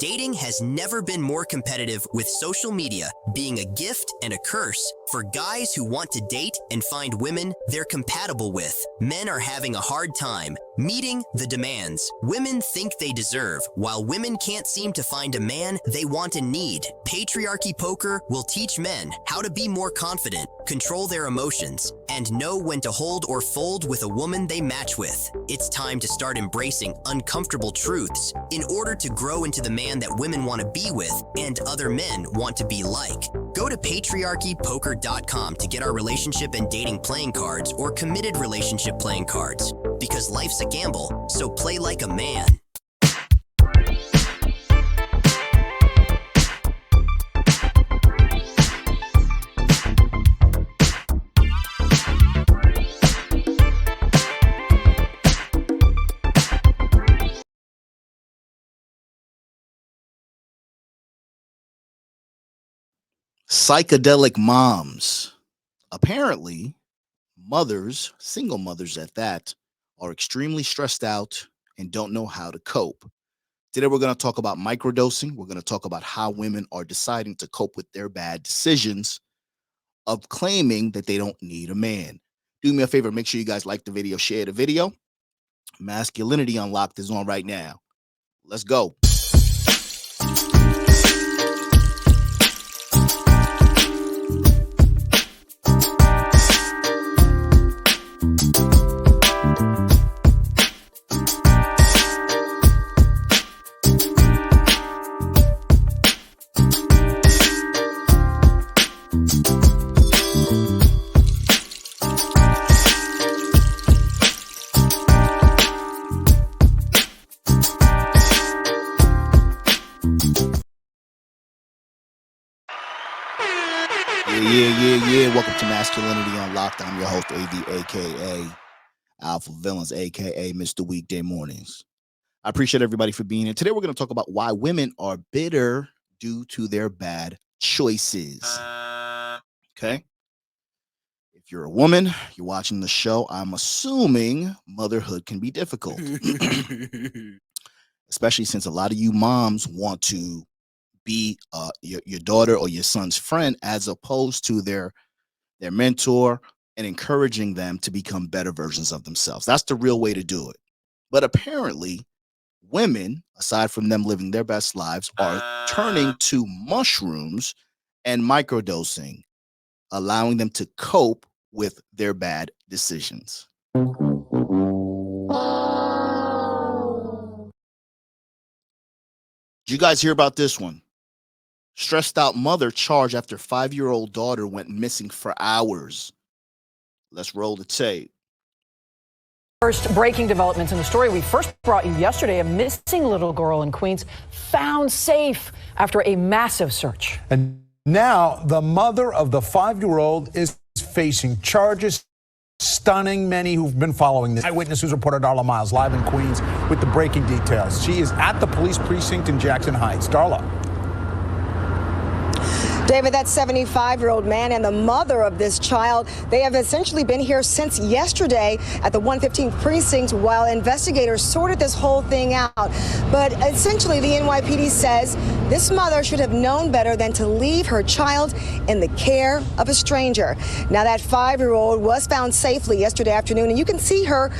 Dating has never been more competitive, with social media being a gift and a curse for guys who want to date and find women they're compatible with. Men are having a hard time meeting the demands women think they deserve, while women can't seem to find a man they want and need. Patriarchy Poker will teach men how to be more confident, control their emotions, and know when to hold or fold with a woman they match with. It's time to start embracing uncomfortable truths in order to grow into the man that women want to be with and other men want to be like. Go to patriarchypoker.com to get our relationship and dating playing cards or committed relationship playing cards. Because life's a gamble, so play like a man. Psychedelic moms. Apparently, mothers, single mothers at that, are extremely stressed out and don't know how to cope. Today, we're going to talk about microdosing. We're going to talk about how women are deciding to cope with their bad decisions of claiming that they don't need a man. Do me a favor, make sure you guys like the video, share the video. Masculinity Unlocked is on right now. Let's go. Yeah. Welcome to Masculinity Unlocked. I'm your host, AD, aka Alpha Villains, aka Mr. Weekday Mornings. I appreciate everybody for being here. Today, we're going to talk about why women are bitter due to their bad choices. Okay. If you're a woman, you're watching the show, I'm assuming motherhood can be difficult, especially since a lot of you moms want to be your daughter or your son's friend as opposed to their mentor and encouraging them to become better versions of themselves. That's the real way to do it. But apparently, women, aside from them living their best lives, are turning to mushrooms and microdosing, allowing them to cope with their bad decisions. Did you guys hear about this one? Stressed out mother charged after 5-year-old daughter went missing for hours. Let's roll the tape. First breaking developments in the story we first brought you yesterday. A missing little girl in Queens found safe after a massive search. And now the mother of the 5-year-old is facing charges. Stunning. Many who've been following this. Eyewitness News reporter Darla Miles live in Queens with the breaking details. She is at the police precinct in Jackson Heights. Darla. David, that 75-year-old man and the mother of this child, they have essentially been here since yesterday at the 115th precinct while investigators sorted this whole thing out. But essentially, the NYPD says this mother should have known better than to leave her child in the care of a stranger. Now, that 5-year-old was found safely yesterday afternoon, and you can see her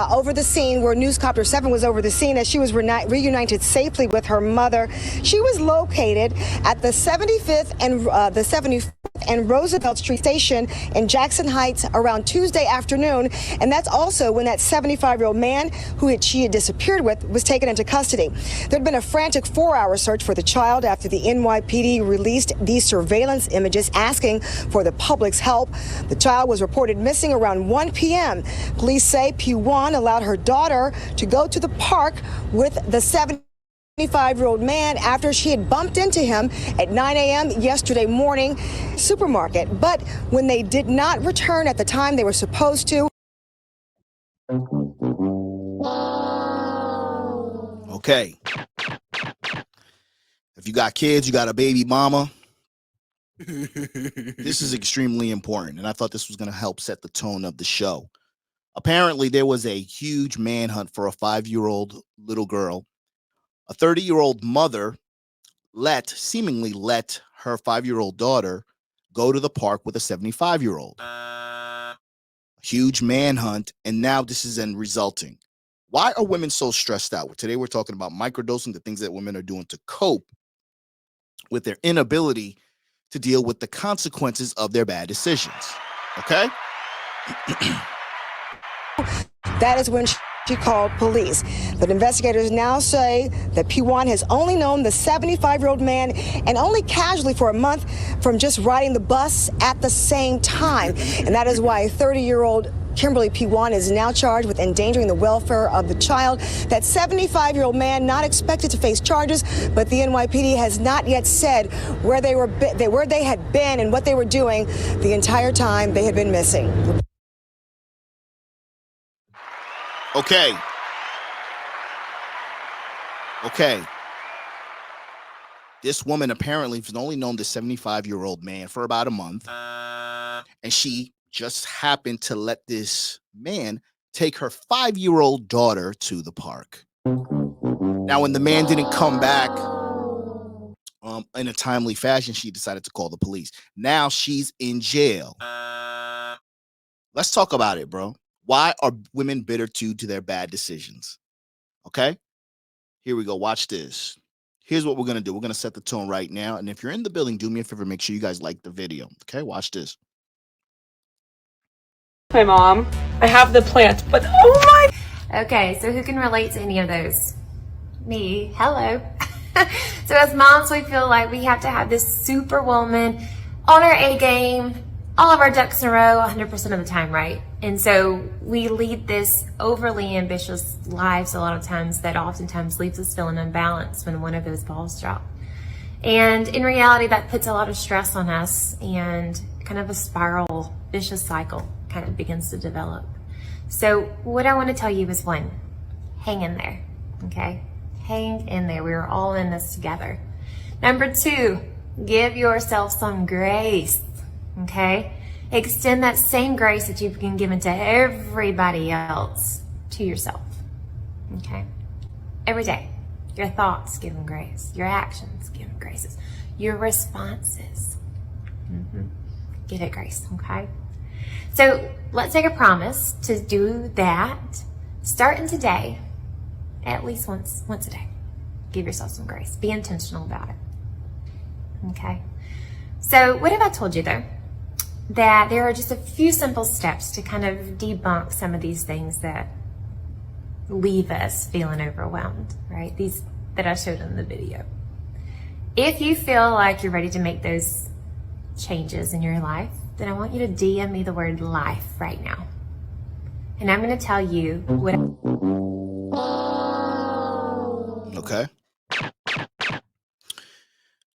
over the scene where Newscopter 7 was over the scene as she was reunited safely with her mother. She was located at the 75th and the 75th and Roosevelt Street station in Jackson Heights around Tuesday afternoon. And that's also when that 75-year-old man who she had disappeared with was taken into custody. There'd been a frantic 4-hour search for the child after the NYPD released these surveillance images asking for the public's help. The child was reported missing around 1 p.m. Police say P1 allowed her daughter to go to the park with the 75-year-old man after she had bumped into him at 9 a.m. yesterday morning supermarket. But when they did not return at the time they were supposed to. Okay. If you got kids, you got a baby mama, this is extremely important. And I thought this was going to help set the tone of the show. Apparently, there was a huge manhunt for a 5-year-old little girl. A 30-year-old mother seemingly let her 5-year-old daughter go to the park with a 75-year-old. Huge manhunt, and now this is then resulting. Why are women so stressed out? Today we're talking about microdosing, the things that women are doing to cope with their inability to deal with the consequences of their bad decisions. Okay? That is when she called police. But investigators now say that P1 has only known the 75-year-old man and only casually for a month from just riding the bus at the same time. And that is why 30-year-old Kimberly P1 is now charged with endangering the welfare of the child. That 75-year-old man not expected to face charges, but the NYPD has not yet said where they had been and what they were doing the entire time they had been missing. Okay. This woman apparently has only known the 75-year-old man for about a month, and she just happened to let this man take her 5-year-old daughter to the park. Now, when the man didn't come back in a timely fashion, she decided to call the police. Now she's in jail. Let's talk about it, bro. Why are women bitter to their bad decisions? Okay? Here we go. Watch this. Here's what we're going to do. We're going to set the tone right now. And if you're in the building, do me a favor. Make sure you guys like the video. Okay? Watch this. My mom. I have the plant, but oh my. Okay, so who can relate to any of those? Me. Hello. So as moms, we feel like we have to have this superwoman on our A game, all of our ducks in a row 100% of the time, right? And so we lead this overly ambitious lives a lot of times that oftentimes leaves us feeling unbalanced when one of those balls drop. And in reality, that puts a lot of stress on us, and kind of a spiral, vicious cycle kind of begins to develop. So what I want to tell you is, one, hang in there, okay? Hang in there. We're all in this together. Number two, give yourself some grace, okay? Extend that same grace that you've been given to everybody else to yourself, okay? Every day, your thoughts, give them grace. Your actions, give them graces. Your responses, give it grace, okay? So let's take a promise to do that starting today, at least once a day. Give yourself some grace. Be intentional about it, okay? So what have I told you though? That there are just a few simple steps to kind of debunk some of these things that leave us feeling overwhelmed, right? These that I showed in the video. If you feel like you're ready to make those changes in your life, then I want you to DM me the word life right now. And I'm going to tell you what. Okay.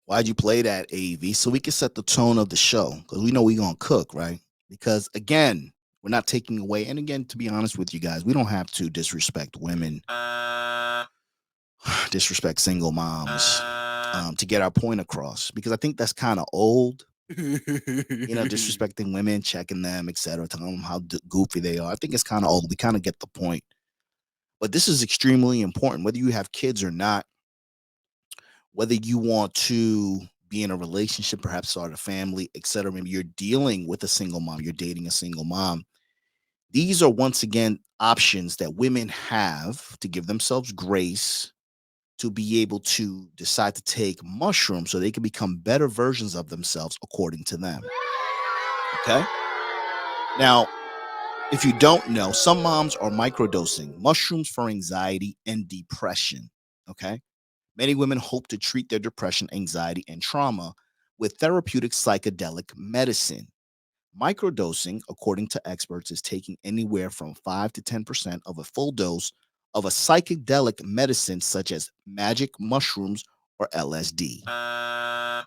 Why'd you play that, AV? So we can set the tone of the show, because we know we're going to cook, right? Because, again, we're not taking away. And, again, to be honest with you guys, we don't have to disrespect women, disrespect single moms to get our point across, because I think that's kind of old. Disrespecting women, checking them, etc., telling them how goofy they are. I think it's kind of old. We kind of get the point. But this is extremely important, whether you have kids or not, whether you want to be in a relationship, perhaps start a family, etc. Maybe you're dealing with a single mom, you're dating a single mom. These are, once again, options that women have to give themselves grace to be able to decide to take mushrooms so they can become better versions of themselves according to them. Okay? Now, if you don't know, some moms are microdosing mushrooms for anxiety and depression. Okay? Many women hope to treat their depression, anxiety, and trauma with therapeutic psychedelic medicine. Microdosing, according to experts, is taking anywhere from 5 to 10% of a full dose of a psychedelic medicine such as magic mushrooms or LSD. A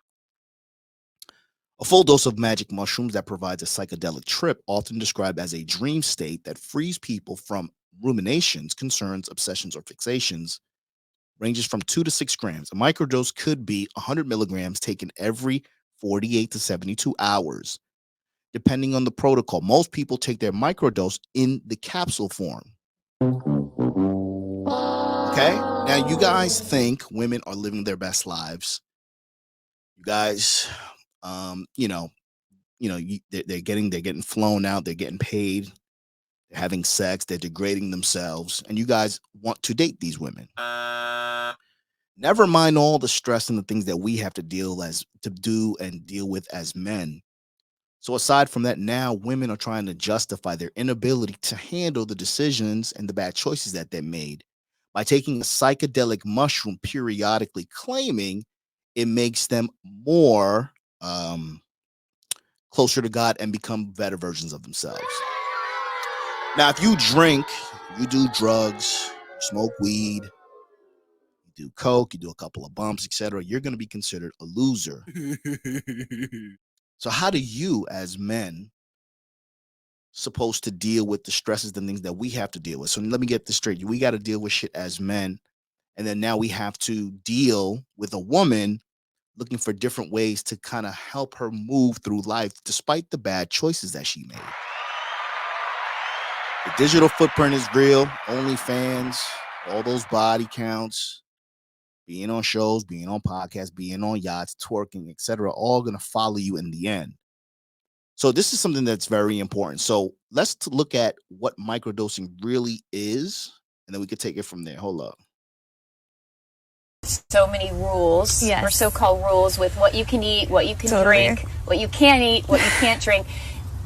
full dose of magic mushrooms that provides a psychedelic trip, often described as a dream state that frees people from ruminations, concerns, obsessions, or fixations, ranges from 2 to 6 grams. A microdose could be 100 milligrams taken every 48 to 72 hours, depending on the protocol. Most people take their microdose in the capsule form. Okay? Now, you guys think women are living their best lives You guys, they're getting flown out, they're getting paid, they're having sex, they're degrading themselves, and you guys want to date these women. Never mind all the stress and the things that we have to deal with as men. So aside from that, now women are trying to justify their inability to handle the decisions and the bad choices that they made by taking a psychedelic mushroom periodically, claiming it makes them more closer to God and become better versions of themselves. Now, if you drink, you do drugs, you smoke weed, you do coke, you do a couple of bumps, etc., you're going to be considered a loser. So how do you as men supposed to deal with the stresses and things that we have to deal with? So let me get this straight. We got to deal with shit as men. And then now we have to deal with a woman looking for different ways to kind of help her move through life despite the bad choices that she made. The digital footprint is real. OnlyFans, all those body counts, being on shows, being on podcasts, being on yachts, twerking, etc., all going to follow you in the end. So this is something that's very important. So let's look at what microdosing really is, and then we could take it from there. Hold up. So many rules, Yes. or so-called rules, with what you can eat, what you can Totally. drink, what you can't eat, what you can't drink.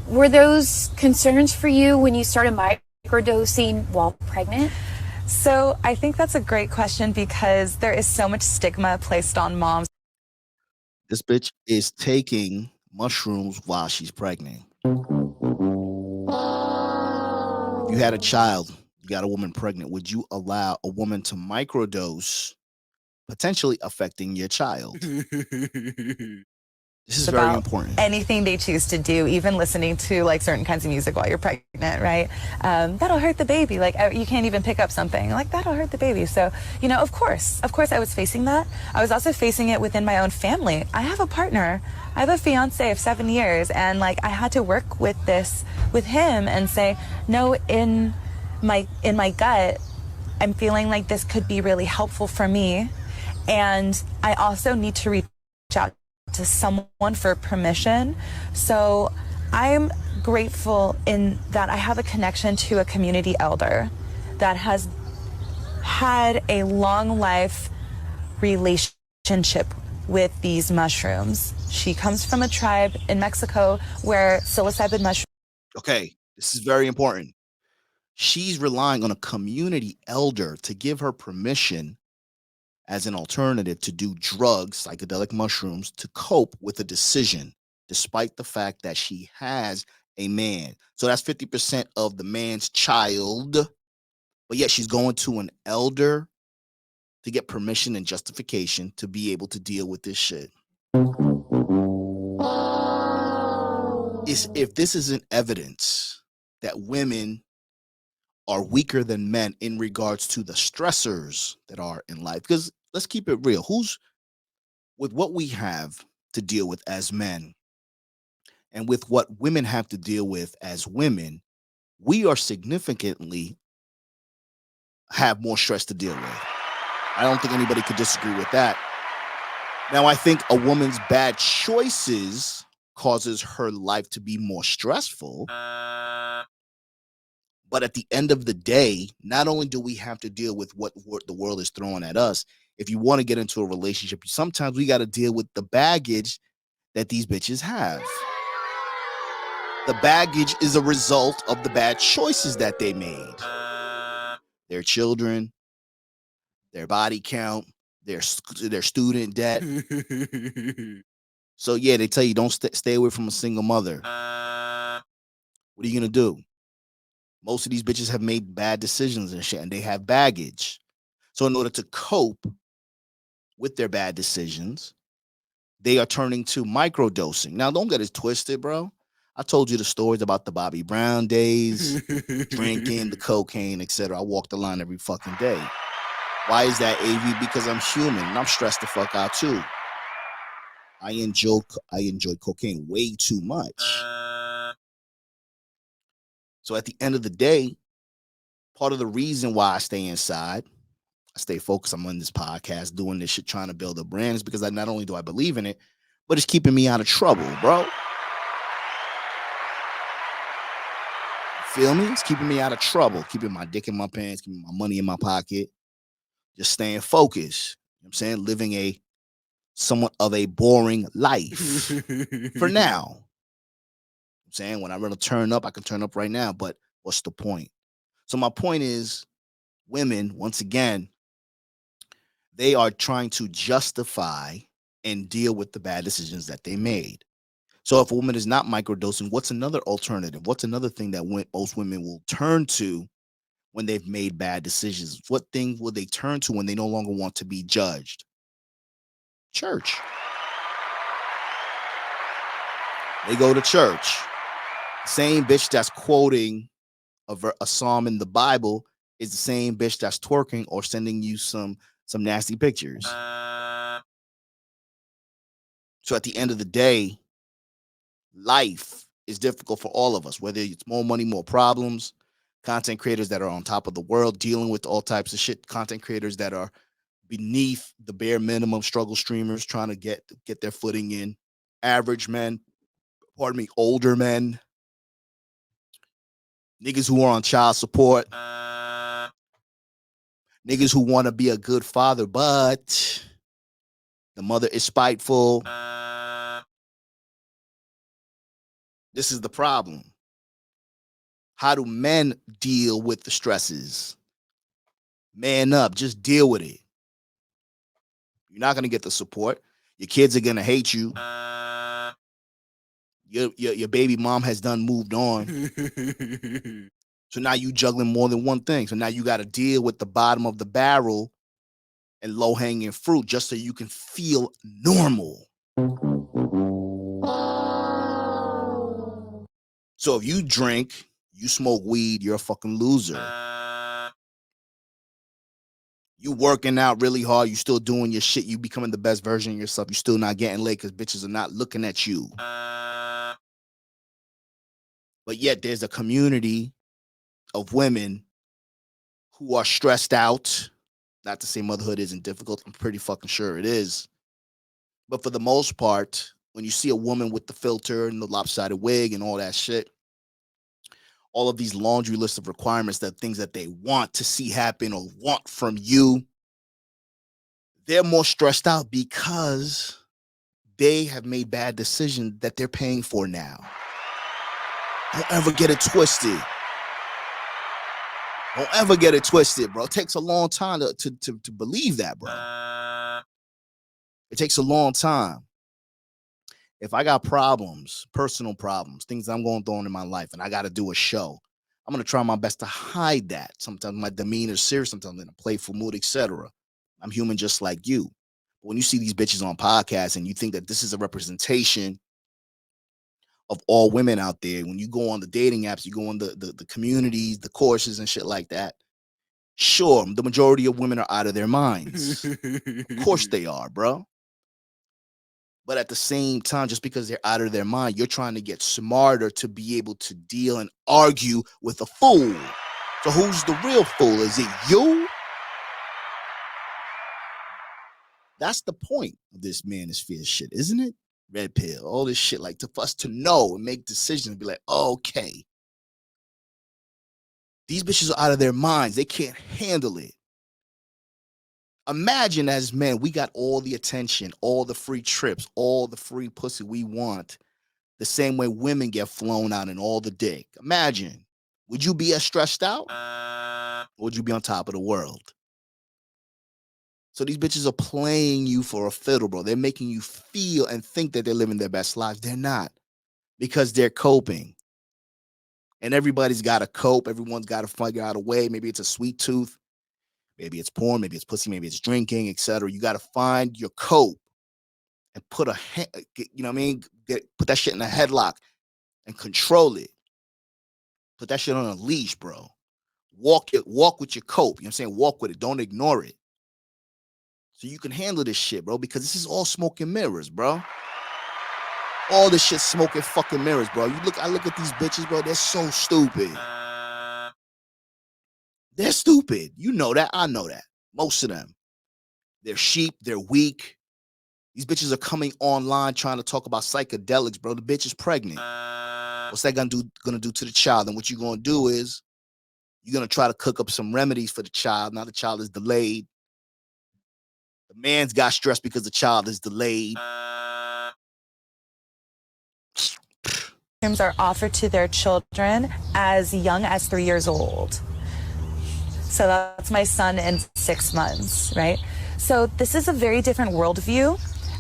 Were those concerns for you when you started microdosing while pregnant? So I think that's a great question because there is so much stigma placed on moms. This bitch is taking mushrooms while she's pregnant. If you had a child, you got a woman pregnant, would you allow a woman to microdose, potentially affecting your child? This is very About important. anything they choose to do, even listening to like certain kinds of music while you're pregnant, right? That'll hurt the baby. Like you can't even pick up something like that'll hurt the baby. So, of course I was facing that. I was also facing it within my own family. I have a partner. I have a fiance of 7 years, and like I had to work with him and say, no, in my gut, I'm feeling like this could be really helpful for me. And I also need to reach out to someone for permission. So I'm grateful in that I have a connection to a community elder that has had a long life relationship with these mushrooms. She comes from a tribe in Mexico where psilocybin mushrooms. Okay, this is very important. She's relying on a community elder to give her permission as an alternative to do drugs, psychedelic mushrooms, to cope with a decision, despite the fact that she has a man. So that's 50% of the man's child. But yet she's going to an elder to get permission and justification to be able to deal with this shit. If this isn't evidence that women are weaker than men in regards to the stressors that are in life, because let's keep it real, with what we have to deal with as men and with what women have to deal with as women, we are significantly have more stress to deal with. I don't think anybody could disagree with that. Now, I think a woman's bad choices causes her life to be more stressful. But at the end of the day, not only do we have to deal with what the world is throwing at us, if you want to get into a relationship, sometimes we got to deal with the baggage that these bitches have. The baggage is a result of the bad choices that they made. Their children, their body count, their student debt. So yeah, they tell you don't stay away from a single mother. What are you going to do? Most of these bitches have made bad decisions and shit, and they have baggage. So in order to cope with their bad decisions, they are turning to microdosing. Now, don't get it twisted, bro. I told you the stories about the Bobby Brown days, drinking, the cocaine, etc. I walk the line every fucking day. Why is that, AV? Because I'm human, and I'm stressed the fuck out, too. I enjoy cocaine way too much. So at the end of the day, part of the reason why I stay inside, I stay focused, I'm on this podcast, doing this shit, trying to build a brand, is because not only do I believe in it, but it's keeping me out of trouble, bro. Feel me? It's keeping me out of trouble, keeping my dick in my pants, keeping my money in my pocket, just staying focused. You know what I'm saying? Living a somewhat of a boring life for now. I'm saying when I want to turn up, I can turn up right now, but what's the point? So my point is, women, once again, they are trying to justify and deal with the bad decisions that they made. So if a woman is not microdosing, what's another alternative? What's another thing that most women will turn to when they've made bad decisions? What thing will they turn to when they no longer want to be judged? Church. They go to church. Same bitch that's quoting a psalm in the Bible is the same bitch that's twerking or sending you some nasty pictures. So at the end of the day, life is difficult for all of us, whether it's more money, more problems, content creators that are on top of the world dealing with all types of shit, content creators that are beneath the bare minimum, struggle streamers trying to get their footing in, average men, older men, niggas who are on child support, niggas who want to be a good father, but the mother is spiteful. This is the problem. How do men deal with the stresses? Man up, just deal with it. You're not going to get the support. Your kids are going to hate you. Your baby mom has moved on. So now you juggling more than one thing. So now you got to deal with the bottom of the barrel and low-hanging fruit just so you can feel normal. So if you drink, you smoke weed, you're a fucking loser. You working out really hard, you still doing your shit, you becoming the best version of yourself, you still not getting laid because bitches are not looking at you. But yet there's a community of women who are stressed out. Not to say motherhood isn't difficult, I'm pretty fucking sure it is. But for the most part, when you see a woman with the filter and the lopsided wig and all that shit, all of these laundry lists of requirements, that things that they want to see happen or want from you, they're more stressed out because they have made bad decisions that they're paying for now. Don't ever get it twisted. Don't ever get it twisted, bro. It takes a long time to believe that, bro. It takes a long time. If I got problems, personal problems, things I'm going through in my life, and I got to do a show, I'm going to try my best to hide that. Sometimes my demeanor is serious, sometimes in a playful mood, etc. I'm human just like you. But when you see these bitches on podcasts and you think that this is a representation of all women out there, when you go on the dating apps, you go on the communities, the courses and shit like that, sure, the majority of women are out of their minds. Of course they are, bro. But at the same time, just because they're out of their mind, you're trying to get smarter to be able to deal and argue with a fool. So who's the real fool? Is it you? That's the point of this manosphere shit, isn't it? Red pill, all this shit, like for us to know and make decisions and be like, oh, okay. These bitches are out of their minds. They can't handle it. Imagine as men, we got all the attention, all the free trips, all the free pussy we want, the same way women get flown out and all the dick. Imagine, would you be as stressed out? Or would you be on top of the world? So these bitches are playing you for a fiddle, bro. They're making you feel and think that they're living their best lives. They're not, because they're coping. And everybody's got to cope. Everyone's got to figure out a way. Maybe it's a sweet tooth. Maybe it's porn, maybe it's pussy, maybe it's drinking, etc. You got to find your cope and put put that shit in a headlock and control it. Put that shit on a leash, bro. Walk with your cope. You know what I'm saying? Walk with it. Don't ignore it. So you can handle this shit, bro, because this is all smoke and mirrors, bro. All this shit smoke and fucking mirrors, bro. I look at these bitches, bro. They're so stupid. They're stupid. You know that. I know that. Most of them. They're sheep. They're weak. These bitches are coming online trying to talk about psychedelics, bro. The bitch is pregnant. What's that gonna do to the child? And what you're gonna do is you're gonna try to cook up some remedies for the child. Now the child is delayed. The man's got stressed because the child is delayed. Are offered to their children as young as 3 years old. So that's my son in 6 months, right? So this is a very different worldview,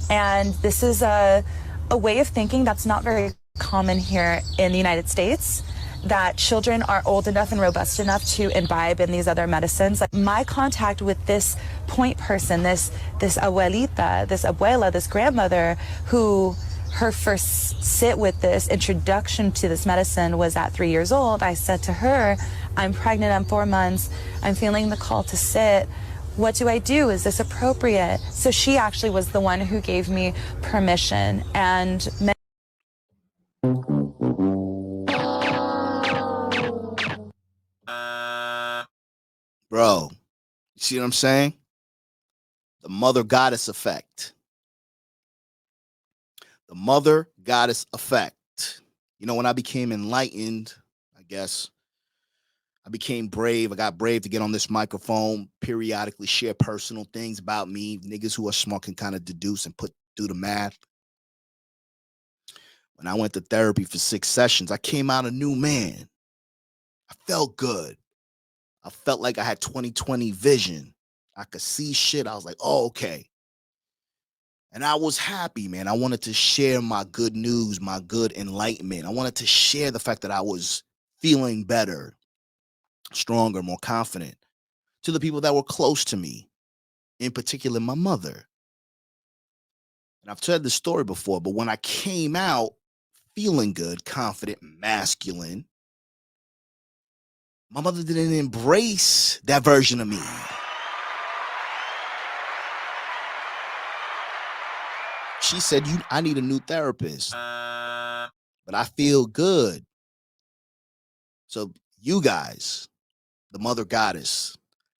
and this is a way of thinking that's not very common here in the United States, that children are old enough and robust enough to imbibe in these other medicines. Like my contact with this point person, this abuelita, this abuela, this grandmother, who her first sit with this introduction to this medicine was at 3 years old. I said to her, I'm pregnant, I'm 4 months, I'm feeling the call to sit. What do I do? Is this appropriate? So she actually was the one who gave me permission. And bro, you see what I'm saying? The mother goddess effect. The mother goddess effect. You know, when I became enlightened, I guess, I became brave. I got brave to get on this microphone, periodically share personal things about me. Niggas who are smart can kind of deduce and do the math. When I went to therapy for 6 sessions, I came out a new man. I felt good. I felt like I had 20/20 vision. I could see shit. I was like, oh, okay. And I was happy, man. I wanted to share my good news, my good enlightenment. I wanted to share the fact that I was feeling better, stronger, more confident to the people that were close to me, in particular, my mother. And I've told this story before, but when I came out feeling good, confident, masculine, my mother didn't embrace that version of me. She said, I need a new therapist, but I feel good. So you guys, the mother goddess,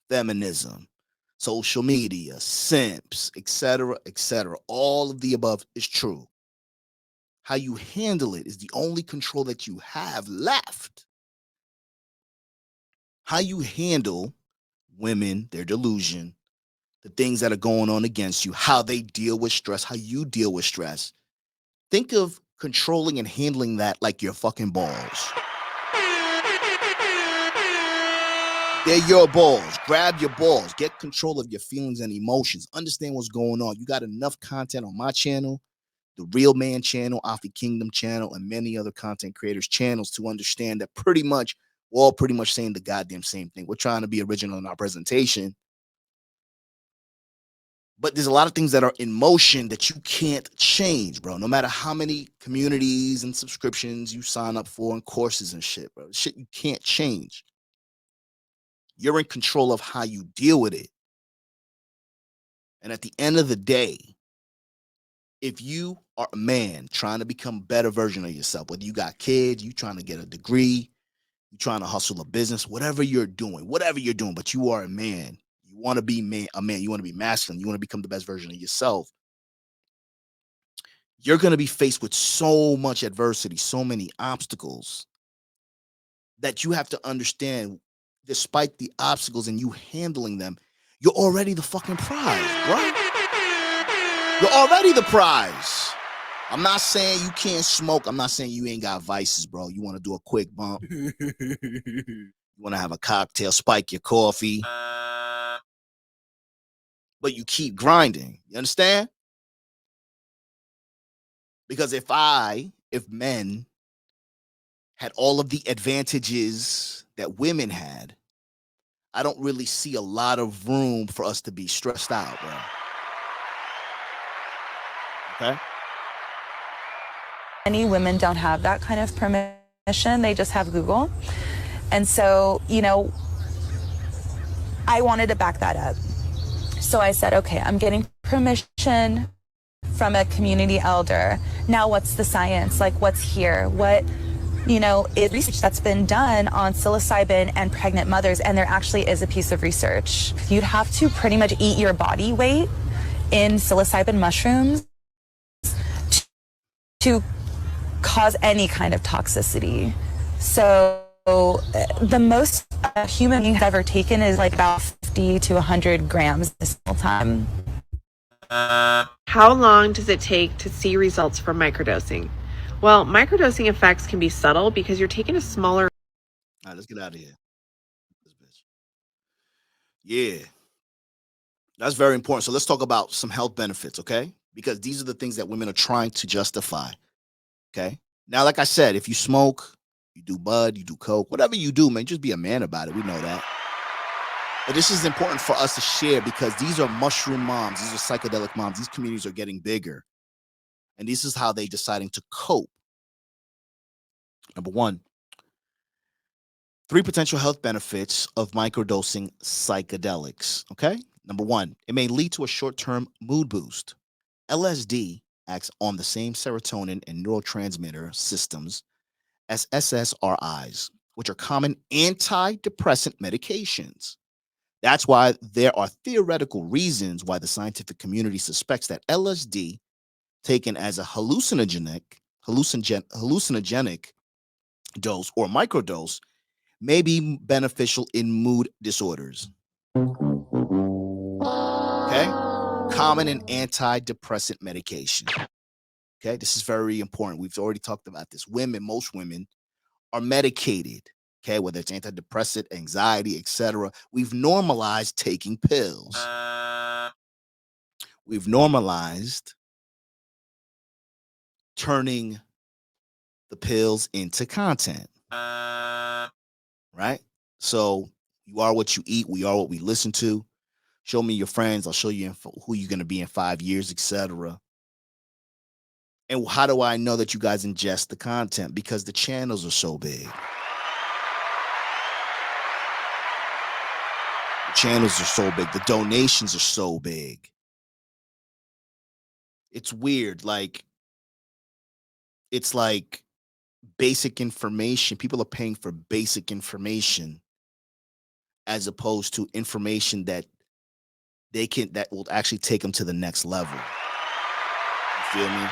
feminism, social media, simps, etc., all of the above is true. How you handle it is the only control that you have left. How you handle women, their delusion, the things that are going on against you, how they deal with stress, how you deal with stress. Think of controlling and handling that like your fucking balls. They're your balls. Grab your balls. Get control of your feelings and emotions. Understand what's going on. You got enough content on my channel, the Real Man channel, Afi Kingdom channel, and many other content creators' channels to understand that pretty much we're all pretty much saying the goddamn same thing. We're trying to be original in our presentation. But there's a lot of things that are in motion that you can't change, bro. No matter how many communities and subscriptions you sign up for and courses and shit, bro. Shit you can't change. You're in control of how you deal with it. And at the end of the day, if you are a man trying to become a better version of yourself, whether you got kids, you trying to get a degree, you trying to hustle a business, whatever you're doing, but you are a man. You want to be a man. You want to be masculine. You want to become the best version of yourself. You're going to be faced with so much adversity, so many obstacles that you have to understand, despite the obstacles and you handling them, you're already the fucking prize, bro. You're already the prize. I'm not saying you can't smoke. I'm not saying you ain't got vices, bro. You want to do a quick bump. You want to have a cocktail, spike your coffee. But you keep grinding. You understand? Because if men had all of the advantages that women had, I don't really see a lot of room for us to be stressed out, bro. Okay? Many women don't have that kind of permission. They just have Google. And so, I wanted to back that up. So I said, okay, I'm getting permission from a community elder. Now what's the science? Like, what's here? What, is research that's been done on psilocybin and pregnant mothers, and there actually is a piece of research. You'd have to pretty much eat your body weight in psilocybin mushrooms to cause any kind of toxicity. So the most a human being has ever taken is like about 50 to 100 grams a single time. How long does it take to see results from microdosing? Well, microdosing effects can be subtle because you're taking a smaller. All right, let's get out of here. This bitch. Yeah, that's very important. So let's talk about some health benefits, okay? Because these are the things that women are trying to justify, okay? Now, like I said, if you smoke, you do bud, you do coke, whatever you do, man, just be a man about it. We know that. But this is important for us to share because these are mushroom moms. These are psychedelic moms. These communities are getting bigger. And this is how they're deciding to cope. Number one, 3 potential health benefits of microdosing psychedelics, okay? Number one, it may lead to a short-term mood boost. LSD acts on the same serotonin and neurotransmitter systems as SSRIs, which are common antidepressant medications. That's why there are theoretical reasons why the scientific community suspects that LSD, taken as a hallucinogenic dose or microdose, may be beneficial in mood disorders. Okay? Common and antidepressant medication. Okay, this is very important. We've already talked about this. Most women are medicated, okay, whether it's antidepressant, anxiety, etc. We've normalized taking pills. We've normalized turning the pills into content. Right? So you are what you eat. We are what we listen to. Show me your friends. I'll show you who you're going to be in 5 years, etc. And how do I know that you guys ingest the content? Because the channels are so big. The channels are so big. The donations are so big. It's weird. It's like basic information. People are paying for basic information as opposed to information that will actually take them to the next level. You feel me?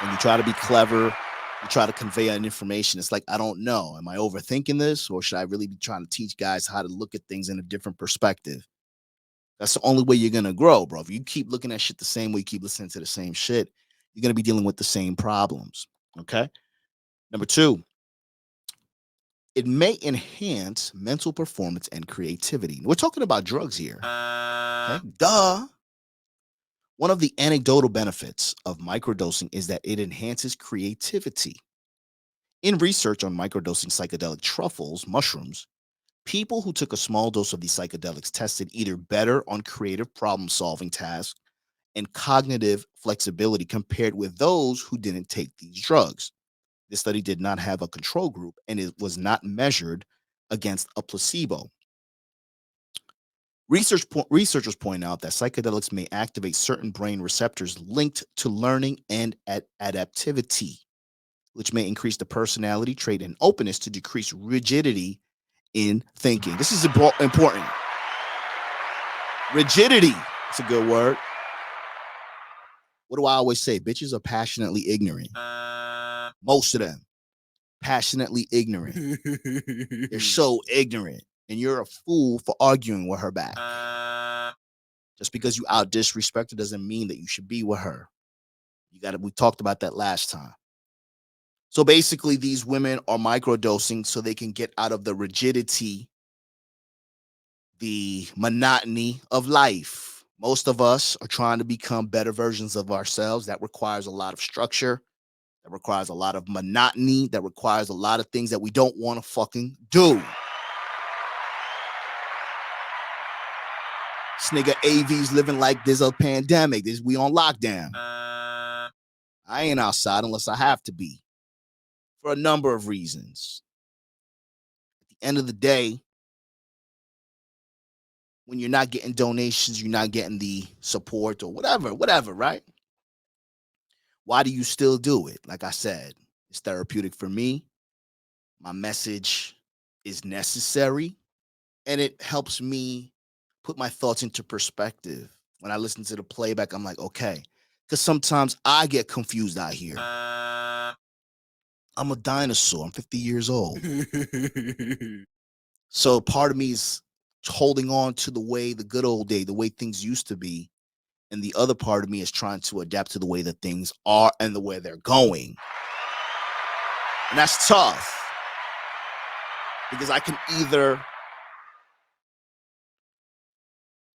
When you try to be clever, you try to convey an information. It's like, I don't know. Am I overthinking this? Or should I really be trying to teach guys how to look at things in a different perspective? That's the only way you're going to grow, bro. If you keep looking at shit the same way, you keep listening to the same shit, you're going to be dealing with the same problems. Okay? Number 2, it may enhance mental performance and creativity. We're talking about drugs here. Okay? Duh. One of the anecdotal benefits of microdosing is that it enhances creativity. In research on microdosing psychedelic truffles, mushrooms, people who took a small dose of these psychedelics tested either better on creative problem-solving tasks and cognitive flexibility compared with those who didn't take these drugs. This study did not have a control group and it was not measured against a placebo. Researchers point out that psychedelics may activate certain brain receptors linked to learning and adaptivity, which may increase the personality trait and openness to decrease rigidity in thinking. This is important. Rigidity. It's a good word. What do I always say? Bitches are passionately ignorant. Most of them. Passionately ignorant. They're so ignorant. And you're a fool for arguing with her back. Just because you out disrespect her doesn't mean that you should be with her. We talked about that last time. So basically, these women are microdosing so they can get out of the rigidity, the monotony of life. Most of us are trying to become better versions of ourselves. That requires a lot of structure. That requires a lot of monotony. That requires a lot of things that we don't want to fucking do. This nigga AV's living like there's a pandemic. We on lockdown. I ain't outside unless I have to be. For a number of reasons. At the end of the day, when you're not getting donations, you're not getting the support or whatever, right? Why do you still do it? Like I said, it's therapeutic for me. My message is necessary, and it helps me put my thoughts into perspective. When I listen to the playback, I'm like, okay. Because sometimes I get confused out here. I'm a dinosaur. I'm 50 years old. So part of me is holding on to the good old day, the way things used to be. And the other part of me is trying to adapt to the way that things are and the way they're going. And that's tough. Because I can either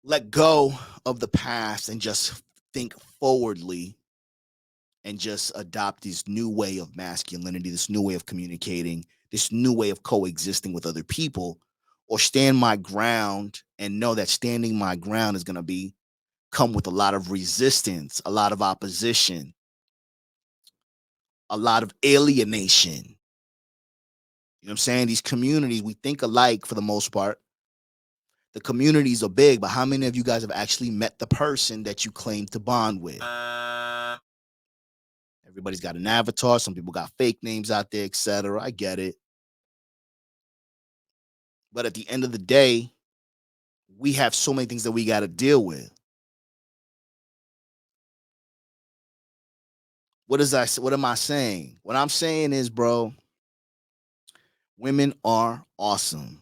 let go of the past and just think forwardly and just adopt this new way of masculinity, this new way of communicating, this new way of coexisting with other people, or stand my ground and know that standing my ground is going to come with a lot of resistance, a lot of opposition, a lot of alienation. You know what I'm saying? These communities, we think alike for the most part. The communities are big, but how many of you guys have actually met the person that you claim to bond with? Everybody's got an avatar. Some people got fake names out there, etc. I get it. But at the end of the day, we have so many things that we got to deal with. What am I saying? What I'm saying is, bro, women are awesome.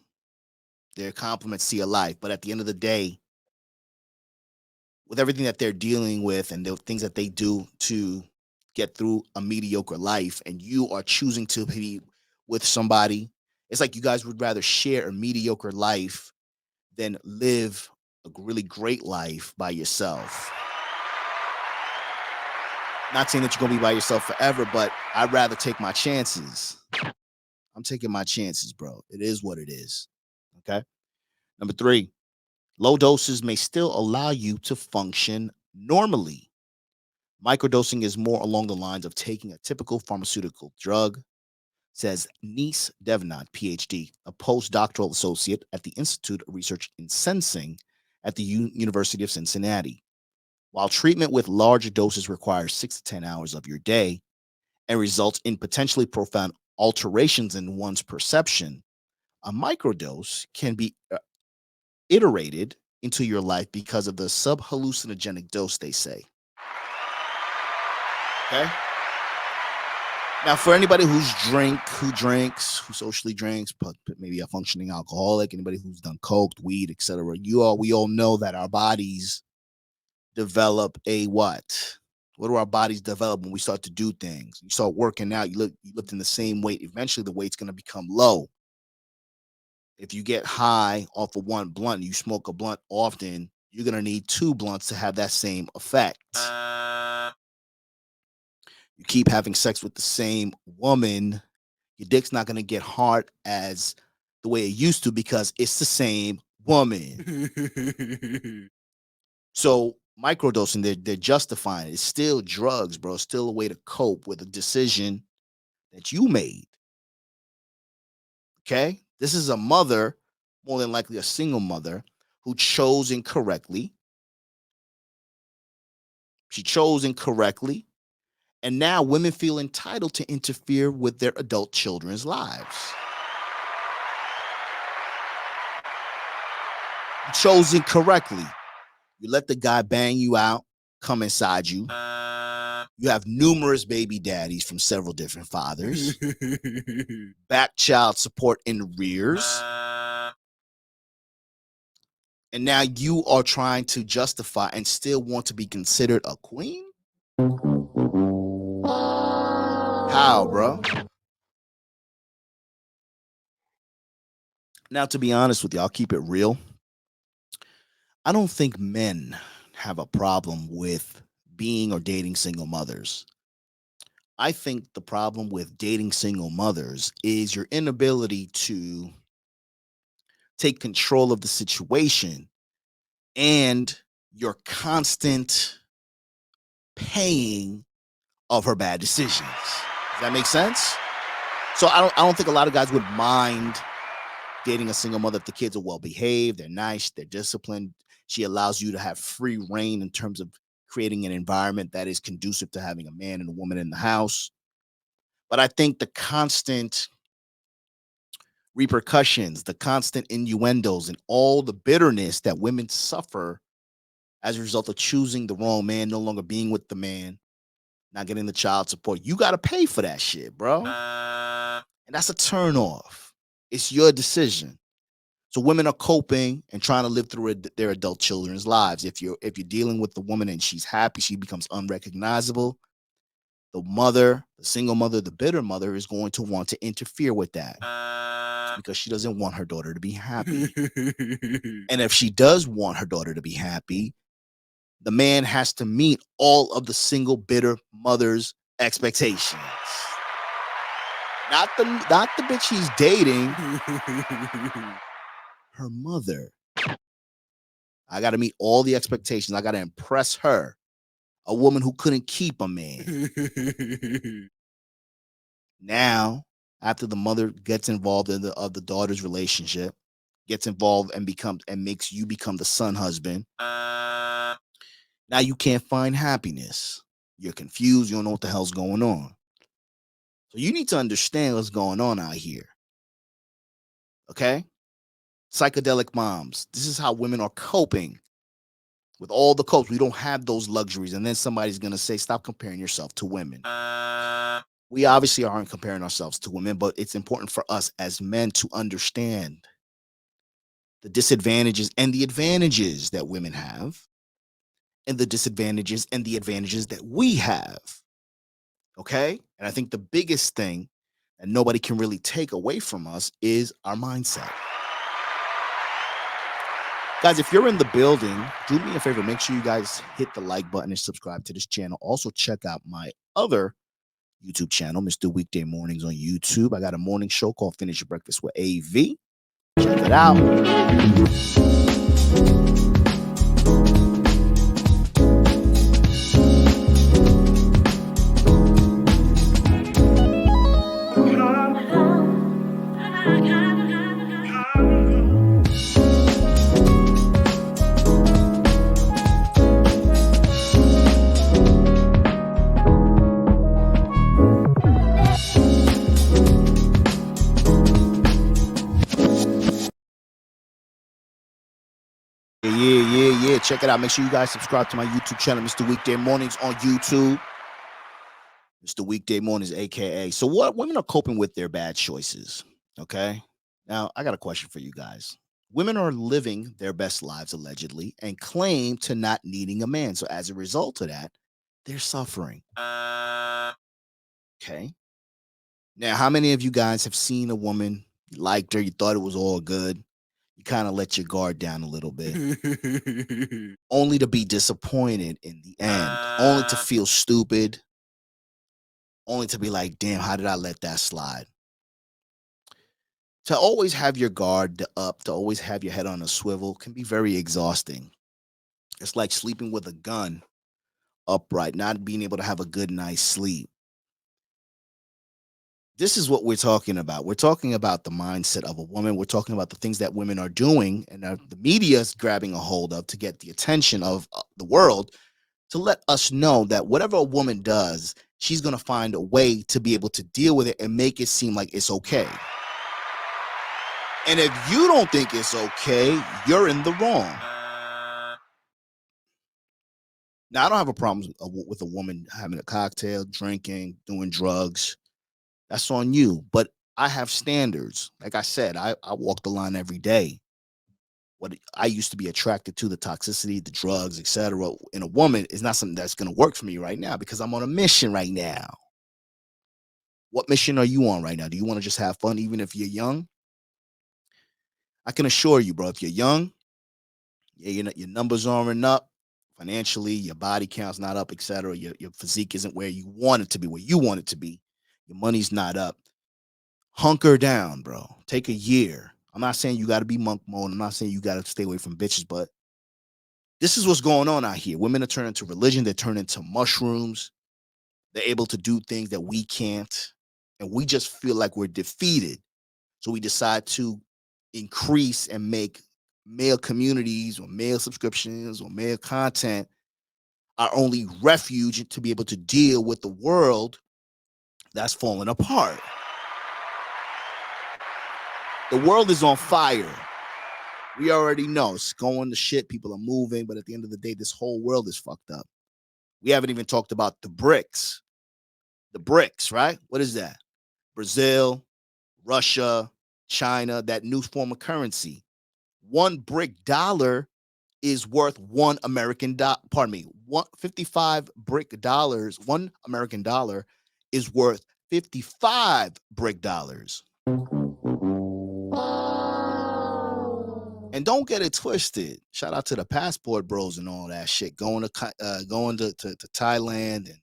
They're compliments to your life. But at the end of the day, with everything that they're dealing with and the things that they do to get through a mediocre life, and you are choosing to be with somebody, it's like you guys would rather share a mediocre life than live a really great life by yourself. Not saying that you're gonna be by yourself forever, but I'd rather take my chances. I'm taking my chances, bro. It is what it is. Okay. Number 3, low doses may still allow you to function normally. Microdosing is more along the lines of taking a typical pharmaceutical drug, says Nice Devnat, PhD, a postdoctoral associate at the Institute of Research in Sensing at the University of Cincinnati. While treatment with larger doses requires 6 to 10 hours of your day and results in potentially profound alterations in one's perception, a microdose can be iterated into your life because of the subhallucinogenic dose, they say. Okay. Now, for anybody who drinks, who socially drinks, but maybe a functioning alcoholic, anybody who's done coke, weed, etc., we all know that our bodies develop a what? What do our bodies develop when we start to do things? You start working out, you lift in the same weight. Eventually, the weight's going to become low. If you get high off of one blunt, you smoke a blunt often, you're going to need 2 blunts to have that same effect. You keep having sex with the same woman, your dick's not going to get hard as the way it used to because it's the same woman. So microdosing, they're justifying it. It's still drugs, bro. It's still a way to cope with a decision that you made. Okay? This is a mother, more than likely a single mother, who chose incorrectly. She chose incorrectly. And now women feel entitled to interfere with their adult children's lives. You chose incorrectly. You let the guy bang you out, come inside you. You have numerous baby daddies from several different fathers. Back child support in arrears. And now you are trying to justify and still want to be considered a queen? How, bro? Now, to be honest with you, I'll keep it real. I don't think men have a problem with being or dating single mothers. I think the problem with dating single mothers is your inability to take control of the situation and your constant paying of her bad decisions. Does that make sense? So I don't think a lot of guys would mind dating a single mother if the kids are well behaved, they're nice, they're disciplined. She allows you to have free reign in terms of creating an environment that is conducive to having a man and a woman in the house. But I think the constant repercussions, the constant innuendos, and all the bitterness that women suffer as a result of choosing the wrong man, no longer being with the man, not getting the child support. You got to pay for that shit, bro. And that's a turn off. It's your decision. So women are coping and trying to live through their adult children's lives. If you're dealing with the woman and she's happy, she becomes unrecognizable. The mother, the single mother, the bitter mother is going to want to interfere with that because she doesn't want her daughter to be happy. And if she does want her daughter to be happy, the man has to meet all of the single bitter mother's expectations. Not the bitch he's dating. Her mother. I got to meet all the expectations. I got to impress her. A woman who couldn't keep a man. Now, after the mother gets involved in the daughter's relationship, gets involved and makes you become the son husband. Now you can't find happiness. You're confused. You don't know what the hell's going on. So you need to understand what's going on out here. Okay? Psychedelic moms. This is how women are coping with all the copes. We don't have those luxuries. And then somebody's going to say, stop comparing yourself to women. We obviously aren't comparing ourselves to women, but it's important for us as men to understand the disadvantages and the advantages that women have, and the disadvantages and the advantages that we have. Okay? And I think the biggest thing that nobody can really take away from us is our mindset. Guys, if you're in the building, do me a favor. Make sure you guys hit the like button and subscribe to this channel. Also, check out my other YouTube channel, Mr. Weekday Mornings on YouTube. I got a morning show called Finish Your Breakfast with AV. Check it out. Yeah. Check it out. Make sure you guys subscribe to my YouTube channel, Mr. Weekday Mornings on YouTube. Mr. Weekday Mornings, aka. So what women are coping with their bad choices. Okay. Now I got a question for you guys. Women are living their best lives allegedly and claim to not needing a man. So as a result of that, they're suffering. Okay. Now, how many of you guys have seen a woman, you liked her, you thought it was all good, you kind of let your guard down a little bit, only to be disappointed in the end, only to feel stupid, only to be like, damn, how did I let that slide? To always have your guard up, to always have your head on a swivel can be very exhausting. It's like sleeping with a gun upright, not being able to have a good night's sleep. This is what we're talking about. We're talking about the mindset of a woman. We're talking about the things that women are doing and the media is grabbing a hold of to get the attention of the world, to let us know that whatever a woman does, she's going to find a way to be able to deal with it and make it seem like it's okay. And if you don't think it's okay, you're in the wrong. Now, I don't have a problem with a woman having a cocktail, drinking, doing drugs. That's on you. But I have standards. Like I said, I walk the line every day. What I used to be attracted to, the toxicity, the drugs, etc., in a woman is not something that's going to work for me right now because I'm on a mission right now. What mission are you on right now? Do you want to just have fun even if you're young? I can assure you, bro, if you're young, your numbers aren't up. Financially, your body count's not up, etc. Your physique isn't where you want it to be, where you want it to be. Your money's not up. Hunker down, bro. Take a year. I'm not saying you got to be monk mode. I'm not saying you got to stay away from bitches, but this is what's going on out here. Women are turning to religion. They're turning to mushrooms. They're able to do things that we can't. And we just feel like we're defeated. So we decide to increase and make male communities or male subscriptions or male content our only refuge to be able to deal with the world that's falling apart. The world is on fire. We already know it's going to shit. People are moving, but at the end of the day, this whole world is fucked up. We haven't even talked about the BRICS. The BRICS, right? What is that? Brazil, Russia, China, that new form of currency. One BRIC dollar is worth $1 American pardon me, 55 BRIC dollars, $1 American dollar is worth 55 BRIC dollars. And don't get it twisted. Shout out to the passport bros and all that shit. Going to Thailand and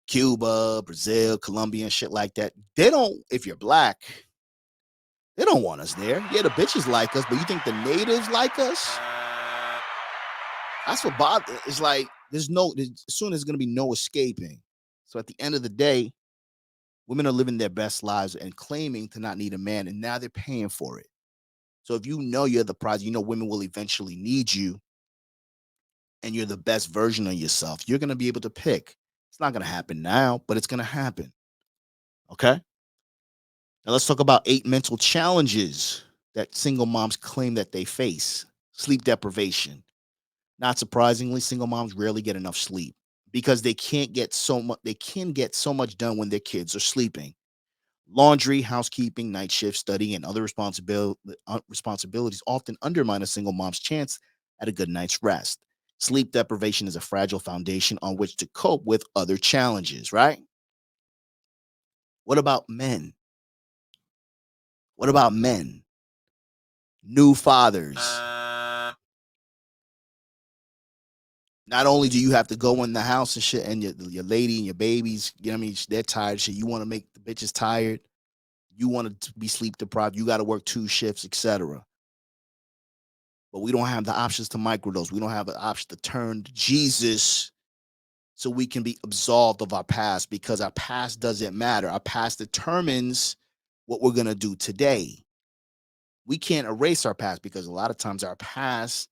Cuba, Brazil, Colombia, and shit like that. They don't, if you're black, they don't want us there. Yeah, the bitches like us, but you think the natives like us? That's what bothers. It's like soon there's gonna be no escaping. So at the end of the day, women are living their best lives and claiming to not need a man, and now they're paying for it. So if you know you're the prize, you know women will eventually need you, and you're the best version of yourself, you're gonna be able to pick. It's not gonna happen now, but it's gonna happen. Okay. Now let's talk about 8 mental challenges that single moms claim that they face. Sleep deprivation. Not surprisingly, single moms rarely get enough sleep because they can't get so much. They can get so much done when their kids are sleeping. Laundry, housekeeping, night shift, studying, and other responsibilities often undermine a single mom's chance at a good night's rest. Sleep deprivation is a fragile foundation on which to cope with other challenges, right? What about men? What about men? New fathers. Not only do you have to go in the house and shit, and your lady and your babies, you know what I mean, they're tired shit. You want to make the bitches tired. You want to be sleep deprived. You got to work 2 shifts, etc. But we don't have the options to microdose. We don't have the option to turn to Jesus so we can be absolved of our past, because our past doesn't matter. Our past determines what we're going to do today. We can't erase our past because a lot of times our past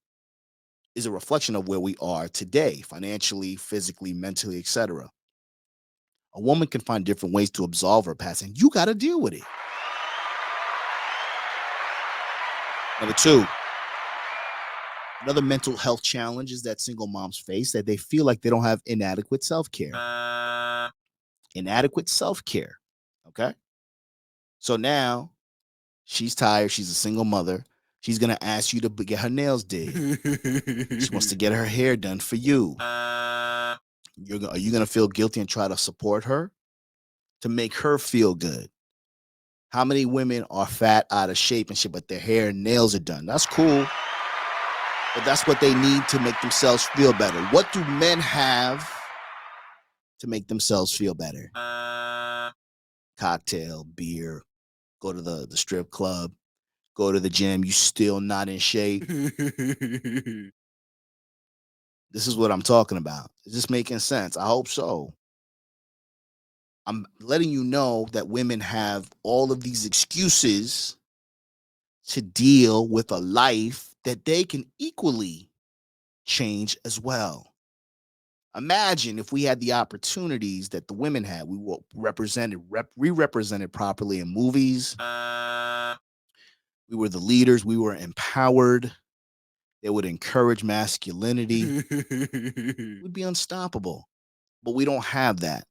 is a reflection of where we are today, financially, physically, mentally, etc. A woman can find different ways to absolve her past, and you got to deal with it. Number 2, another mental health challenge is that single moms face, that they feel like they don't have inadequate self-care. Inadequate self-care. Okay. So now she's tired. She's a single mother. She's going to ask you to get her nails did. She wants to get her hair done for you. Are you going to feel guilty and try to support her to make her feel good? How many women are fat, out of shape and shit, but their hair and nails are done? That's cool. But that's what they need to make themselves feel better. What do men have to make themselves feel better? Cocktail, beer, go to the strip club, go to the gym. You still not in shape. This is what I'm talking about. Is this making sense? I hope so. I'm letting you know that women have all of these excuses to deal with a life that they can equally change as well. Imagine if we had the opportunities that the women had. We were represented properly in movies. We were the leaders. We were empowered. They would encourage masculinity. We'd be unstoppable. But we don't have that.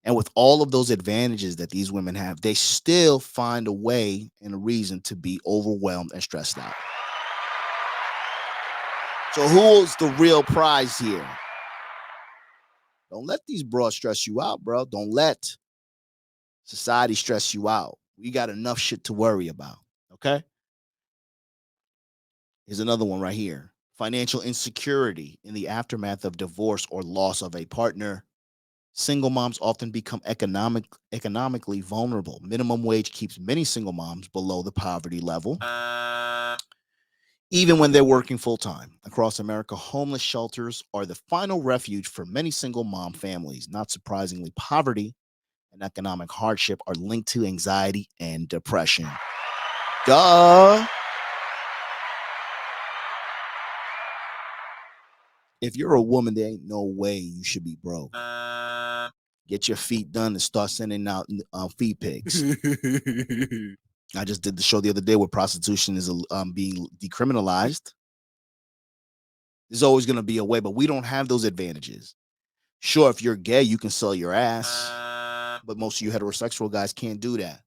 And with all of those advantages that these women have, they still find a way and a reason to be overwhelmed and stressed out. So who's the real prize here? Don't let these bras stress you out, bro. Don't let society stress you out. We got enough shit to worry about, okay? Here's another one right here. Financial insecurity in the aftermath of divorce or loss of a partner. Single moms often become economically vulnerable. Minimum wage keeps many single moms below the poverty level, even when they're working full-time. Across America, homeless shelters are the final refuge for many single mom families. Not surprisingly, poverty and economic hardship are linked to anxiety and depression. Duh. If you're a woman, there ain't no way you should be broke. Get your feet done and start sending out feet pics. I just did the show the other day where prostitution is being decriminalized. There's always going to be a way, but we don't have those advantages. Sure, if you're gay, you can sell your ass, but most of you heterosexual guys can't do that.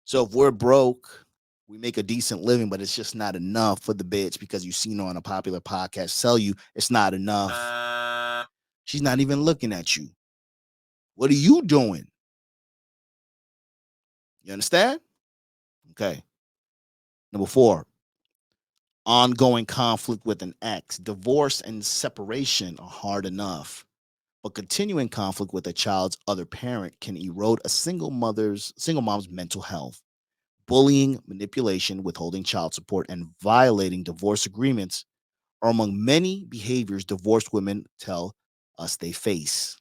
So if we're broke, we make a decent living, but it's just not enough for the bitch because you've seen her on a popular podcast sell you. It's not enough. She's not even looking at you. What are you doing? You understand? Okay. Number 4, ongoing conflict with an ex. Divorce and separation are hard enough, but continuing conflict with a child's other parent can erode a single mom's mental health. Bullying, manipulation, withholding child support, and violating divorce agreements are among many behaviors divorced women tell us they face.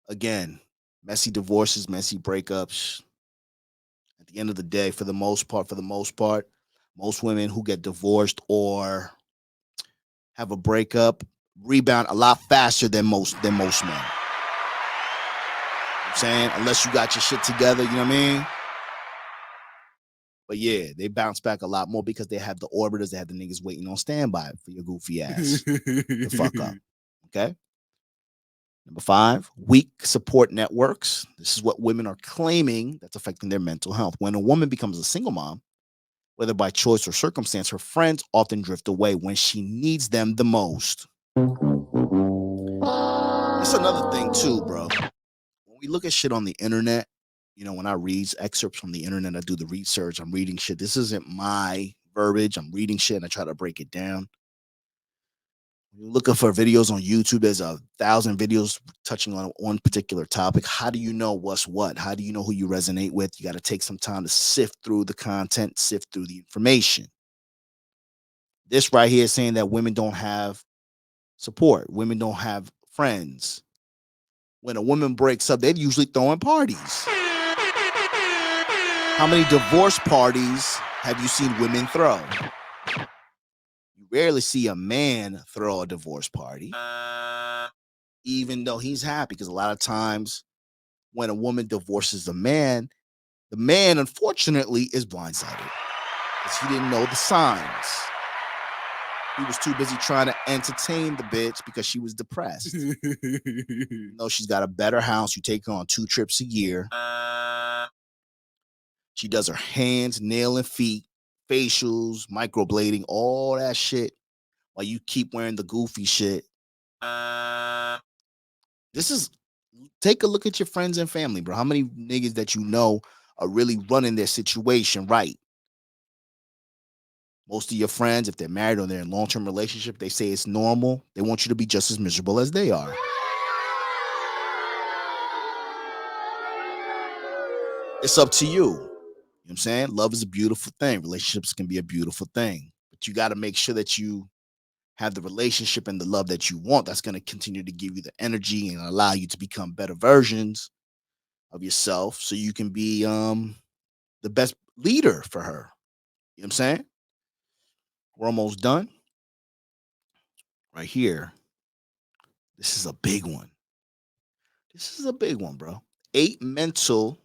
Again, messy divorces, messy breakups. At the end of the day, for the most part, most women who get divorced or have a breakup rebound a lot faster than most men. You know what I'm saying? Unless you got your shit together, you know what I mean? But yeah, they bounce back a lot more because they have the orbiters, they have the niggas waiting on standby for your goofy ass to fuck up. Okay? Number 5, weak support networks. This is what women are claiming that's affecting their mental health. When a woman becomes a single mom, whether by choice or circumstance, her friends often drift away when she needs them the most. It's another thing too, bro. When we look at shit on the internet, you know, when I read excerpts from the internet, I do the research, I'm reading shit. This isn't my verbiage. I'm reading shit and I try to break it down. When you're looking for videos on YouTube, there's 1,000 videos touching on one particular topic. How do you know what's what? How do you know who you resonate with? You got to take some time to sift through the content, sift through the information. This right here is saying that women don't have support. Women don't have friends. When a woman breaks up, they're usually throwing parties. How many divorce parties have you seen women throw? You rarely see a man throw a divorce party, even though he's happy, because a lot of times when a woman divorces the man unfortunately is blindsided because he didn't know the signs. He was too busy trying to entertain the bitch because she was depressed. You know, she's got a better house. You take her on 2 trips a year. She does her hands, nail and feet, facials, microblading, all that shit, while you keep wearing the goofy shit. Take a look at your friends and family, bro. How many niggas that you know are really running their situation right? Most of your friends, if they're married or they're in a long-term relationship, they say it's normal. They want you to be just as miserable as they are. It's up to you. You know what I'm saying? Love is a beautiful thing. Relationships can be a beautiful thing. But you got to make sure that you have the relationship and the love that you want. That's going to continue to give you the energy and allow you to become better versions of yourself so you can be the best leader for her. You know what I'm saying? We're almost done. Right here. This is a big one. This is a big one, bro. 8 mental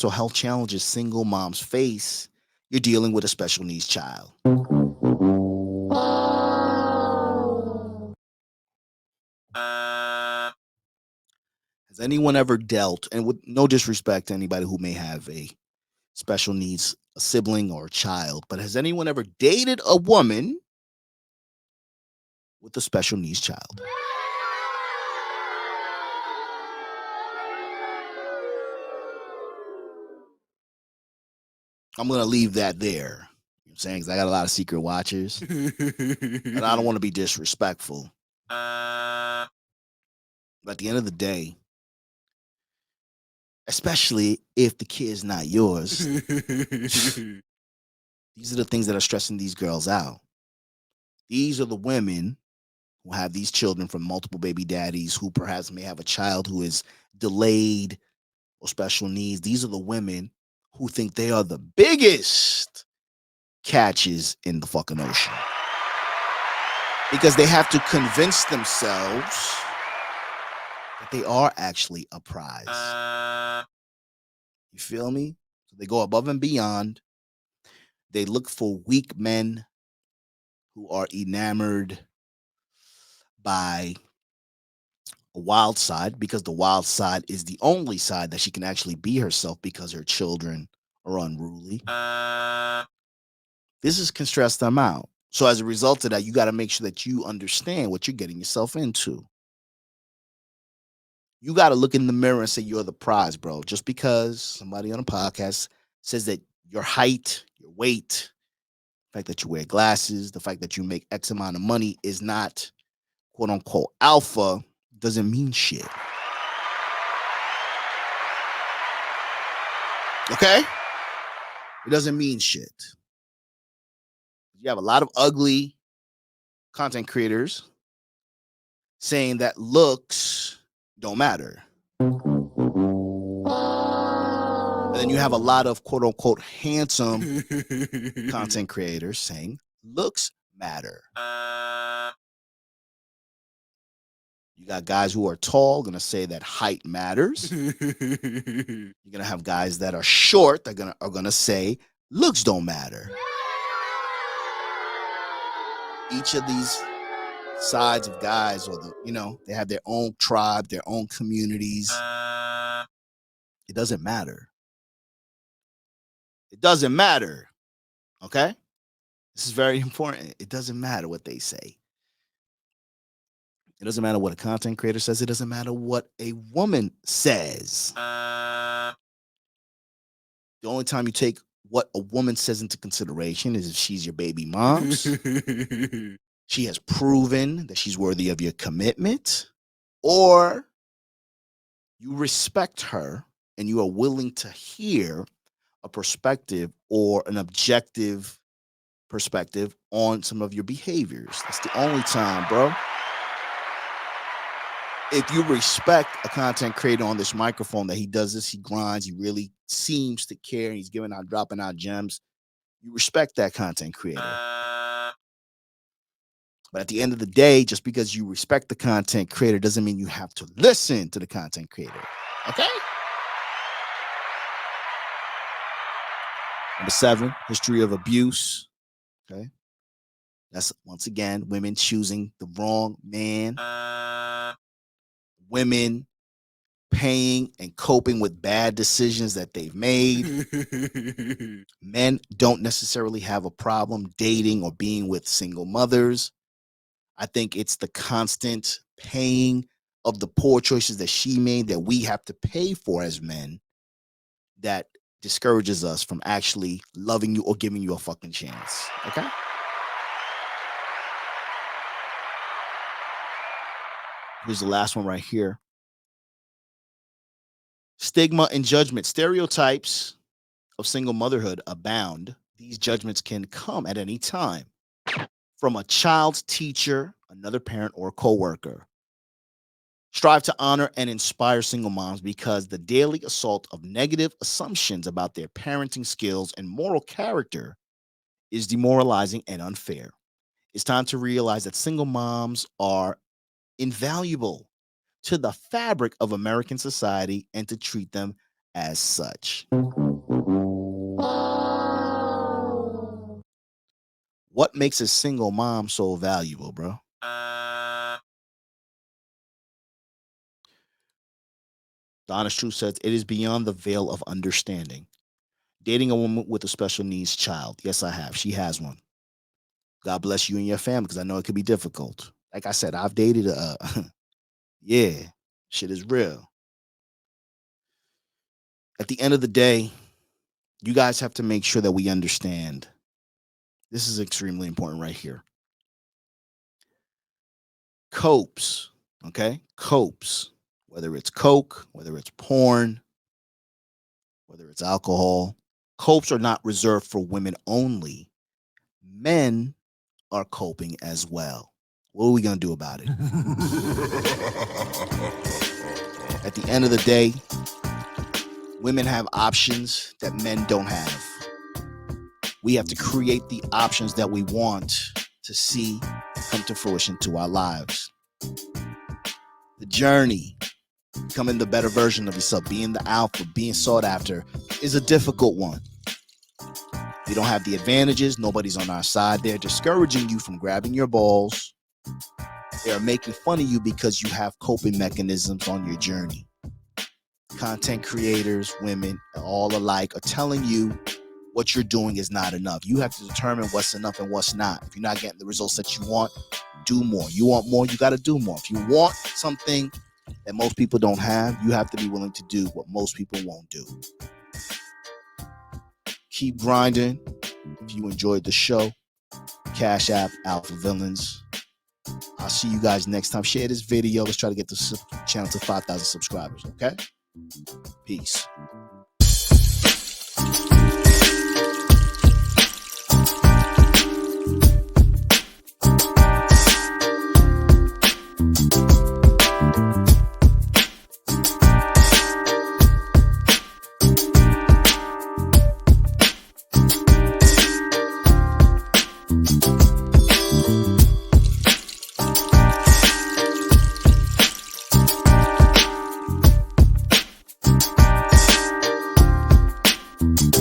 health challenges single moms face. You're dealing with a special needs child. Has anyone ever dealt, and with no disrespect to anybody who may have a special needs, a sibling or a child, but has anyone ever dated a woman with a special needs child? I'm going to leave that there. You know what I'm saying? Because I got a lot of secret watchers. And I don't want to be disrespectful. But at the end of the day, especially if the kid's not yours, these are the things that are stressing these girls out. These are the women who have these children from multiple baby daddies who perhaps may have a child who is delayed or special needs. These are the women who think they are the biggest catches in the fucking ocean. Because they have to convince themselves that they are actually a prize. You feel me? So they go above and beyond. They look for weak men who are enamored by a wild side, because the wild side is the only side that she can actually be herself because her children are unruly. This can stress them out. So as a result of that, you got to make sure that you understand what you're getting yourself into. You got to look in the mirror and say you're the prize, bro. Just because somebody on a podcast says that your height, your weight, the fact that you wear glasses, the fact that you make X amount of money is not quote unquote alpha doesn't mean shit. Okay? It doesn't mean shit. You have a lot of ugly content creators saying that looks don't matter. And then you have a lot of quote unquote handsome content creators saying looks matter. You got guys who are tall going to say that height matters. You're going to have guys that are short that are going to say looks don't matter. Each of these sides of guys, or they have their own tribe, their own communities. It doesn't matter. It doesn't matter. Okay? This is very important. It doesn't matter what they say. It doesn't matter what a content creator says. It doesn't matter what a woman says. The only time you take what a woman says into consideration is if she's your baby mom's. She has proven that she's worthy of your commitment, or you respect her and you are willing to hear a perspective or an objective perspective on some of your behaviors. That's the only time, bro. If you respect a content creator on this microphone, that he does this, he grinds, he really seems to care, and he's dropping out gems, you respect that content creator. But at the end of the day, just because you respect the content creator doesn't mean you have to listen to the content creator. Okay? Number 7, history of abuse. Okay? That's, once again, women choosing the wrong man. Women paying and coping with bad decisions that they've made. Men don't necessarily have a problem dating or being with single mothers. I think it's the constant paying of the poor choices that she made that we have to pay for as men that discourages us from actually loving you or giving you a fucking chance. Okay? Here's the last one right here. Stigma and judgment. Stereotypes of single motherhood abound. These judgments can come at any time from a child's teacher, another parent, or coworker. Strive to honor and inspire single moms because the daily assault of negative assumptions about their parenting skills and moral character is demoralizing and unfair. It's time to realize that single moms are invaluable to the fabric of American society and to treat them as such. What makes a single mom so valuable, bro? The Honest Truth says it is beyond the veil of understanding. Dating a woman with a special needs child. Yes, I have. She has one. God bless you and your family, because I know it could be difficult. Like I said, I've dated yeah, shit is real. At the end of the day, you guys have to make sure that we understand. This is extremely important right here. Copes, okay? Copes, whether it's coke, whether it's porn, whether it's alcohol, copes are not reserved for women only. Men are coping as well. What are we going to do about it? At the end of the day, women have options that men don't have. We have to create the options that we want to see come to fruition to our lives. The journey Becoming the better version of yourself, being the alpha, being sought after is a difficult one. We don't have the advantages. Nobody's on our side. They're discouraging you from grabbing your balls. They are making fun of you because you have coping mechanisms on your journey. Content creators, women, all alike are telling you what you're doing is not enough. You have to determine what's enough and what's not. If you're not getting the results that you want, do more. You want more, you got to do more. If you want something that most people don't have, you have to be willing to do what most people won't do. Keep grinding. If you enjoyed the show, Cash App, Alpha Villains. I'll see you guys next time. Share this video. Let's try to get the channel to 5,000 subscribers, okay? Peace.